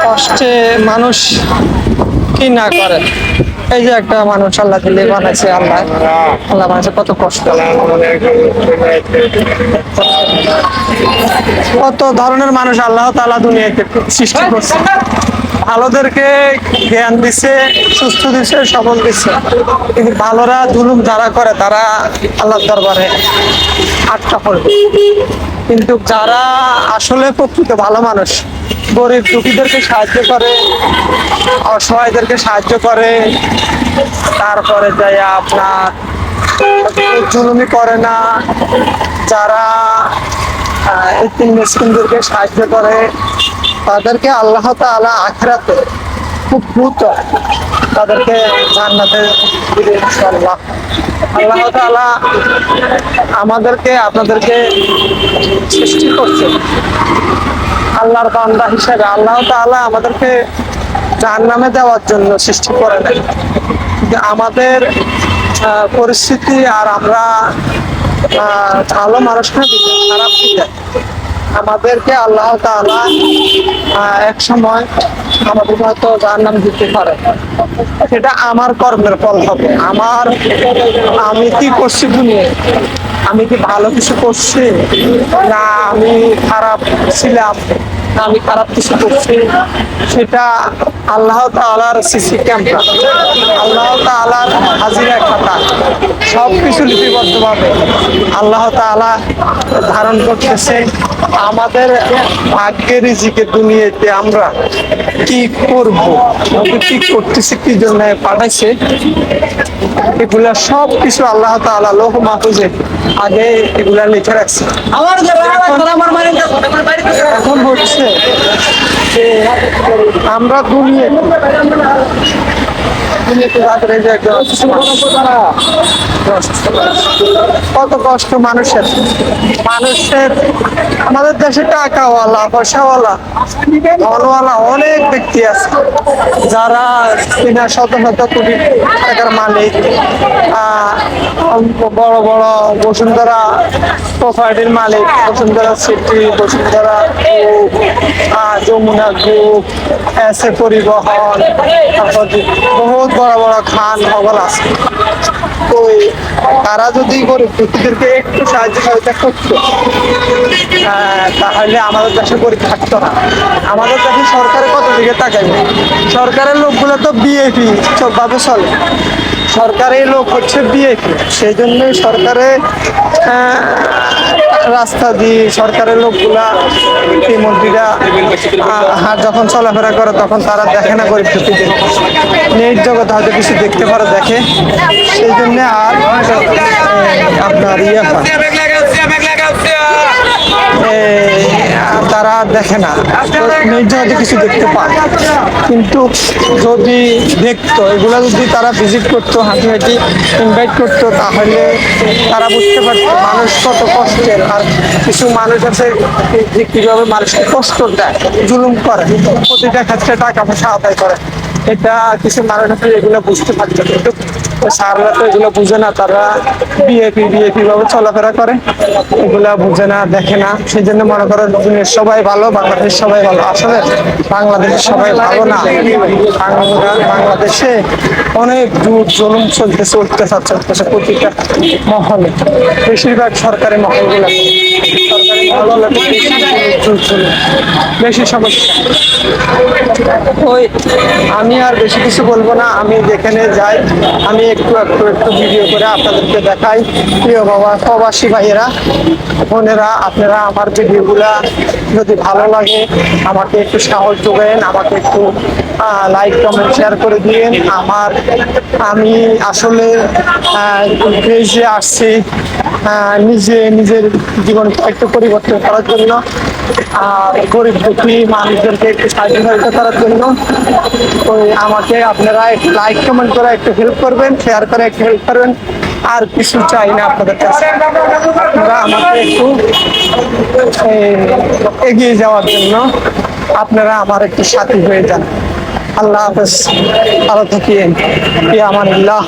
কষ্টে মানুষ কি না করে। এই যে একটা মানুষ আল্লাহ দিলে বানাইছে, আল্লাহ আল্লাহ বানাইছে, কত কষ্ট, কত ধরনের মানুষ আল্লাহ তাআলা দুনিয়াতে সৃষ্টি করছে। ভালোদেরকে জ্ঞান দিছে, সুস্থ দিছে, সবল দিছে, কিন্তু ভালোরা জুলুম যারা করে তারা আল্লাহর দরবারে আটকা পড়বে। কিন্তু যারা আসলে প্রকৃত ভালো মানুষ, গরিব দুঃখীদেরকে সাহায্য করে, অসহায়দেরকে সাহায্য করে, তারপরে যায় আপনার জুলুমি করে না, যারা এতিম মিসকিনদেরকে সাহায্য করে, তাদেরকে আল্লাহ তাআলা আখিরাতে খুব দ্রুত তাদেরকে জান্নাতে দিবে ইনশাআল্লাহ। আল্লাহ তাআলা আমাদেরকে আপনাদেরকে সৃষ্টি করছে আল্লাহর বান্দা হিসেবে। আল্লাহ তাআলা আমাদেরকে জাহান্নামে দেওয়ার জন্য সৃষ্টি করে নাই। আমাদের পরিস্থিতি আর আমরা ভালো মানুষকে দিতে, খারাপ দিতে, আমাদেরকে আল্লাহ তাআলা এক সময় আমাদের হয়তো জাহান্নাম দিতে পারে। সেটা আমার কর্মের ফল হবে। আমি কি করছি দুনিয়ায়, আমি কি ভালো কিছু করছি, না আমি খারাপ ছিলাম, না আমি খারাপ কিছু করছি, সেটা আল্লাহ তাআলার সিসি ক্যামেরা, আল্লাহ তাআলার হাজিরা খাতা, সবকিছু লিপিবদ্ধভাবে আল্লাহ তাআলা ধারণ করতেছে। আমাদের ভাগ্যের রিজিকে দুনিয়াতে আমরা কি করব, কি করতেছি, কি জন্য পাঠাইছে, এগুলা সব কিছু আল্লাহ তাআলা লৌহ মাহফুজে আগে এগুলা লিখে রাখছে। এখন হচ্ছে যে আমরা কত কষ্ট মানুষের, আমাদের দেশে টাকাওয়ালা, পয়সাওয়ালা, ধনওয়ালা অনেক ব্যক্তি আছে যারা কিনা শত শত কোটি টাকার মালিক, বড় বড় বসুন্ধরা প্রপার্টির মালিক, Bashundhara city, Bashundhara group, Jamuna group, এসে পরিবহন, তারপর বহুত বড় বড় খান ভবন আছে। তো তারা যদি গরিব দুঃখীদেরকে একটু সাহায্য করতো, তাহলে আমাদের দেশে গরিব থাকতো না। আমাদের দেশে সরকারের কত দিকে তাকাইবে, সরকারের লোকগুলো তো বিএপি ভাবে চলে, সরকারের লোক হচ্ছে বিএপি, সেই জন্য সরকারের রাস্তা দিয়ে সরকারের লোকগুলা মন্ত্রীরা যখন চলাফেরা করে তখন তারা দেখে না গরিব দুঃখীদের, নেট জগৎ হয়তো কিছু দেখতে পারে, দেখে, সেই জন্য আর আপনার তারা দেখে না, নেট জগতে কিছু দেখতে পায়। কিন্তু যদি দেখতো, এগুলা যদি তারা ভিজিট করতো, হাঁটি হাঁটি ইনভাইট করতো, তাহলে তারা বুঝতে পারতো মানুষ কত কষ্টের। আর কিছু মানুষ আছে যে কিভাবে মানুষকে কষ্ট দেয়, জুলুম করে, প্রতিটা ক্ষেত্রে টাকা পয়সা আদায় করে, এটা কিছু মানুষ আছে এগুলো বুঝতে পারতো। কিন্তু সাররা তো এগুলো বুঝে না, তারা বিএপি ভাবে চলাফেরা করে, এগুলা বুঝে না, দেখে না। সেই জন্য মনে করো দুনিয়ার সবাই ভালো, বাংলাদেশ সবাই ভালো। আসলে বাংলাদেশের সবাই ভালো না, বাংলাদেশে অনেক জুলুম চলতেছে, অত্যাচার চলতেছে প্রতিটা মহলে, বেশিরভাগ সরকারি মহলগুলো, সরকারি মহলগুলোতে বেশি সমস্যা। ওই আমি আর বেশি কিছু বলবো না, আমি যেখানে যাই আমি একটু ভিডিও করে আপনাদেরকে দেখাই। প্রিয় বাবা প্রবাসী ভাইয়েরা, বোনেরা, আপনারা আমার ভিডিওগুলা যদি ভালো লাগে আমাকে একটু সাহস যোগান, আমাকে একটু লাইক কমেন্ট শেয়ার করে দিন। আমি আসলে পেজে আসছি নিজের জীবনটা একটু পরিবর্তন করার জন্য, আর গরিব দুঃখী মানুষদেরকে একটু সাহায্য করার জন্য। ওই আমাকে আপনারা একটু লাইক কমেন্ট করে একটু হেল্প করবেন, শেয়ার করে একটু হেল্প করবেন, আর কিছু চাই না আপনাদের কাছে। আপনারা আমাকে একটু এগিয়ে যাওয়ার জন্য আপনারা আমার একটু সাথী হয়ে যান। আল্লাহ হাফেজ, ভালো থাকিয়েন, আমানিল্লাহ।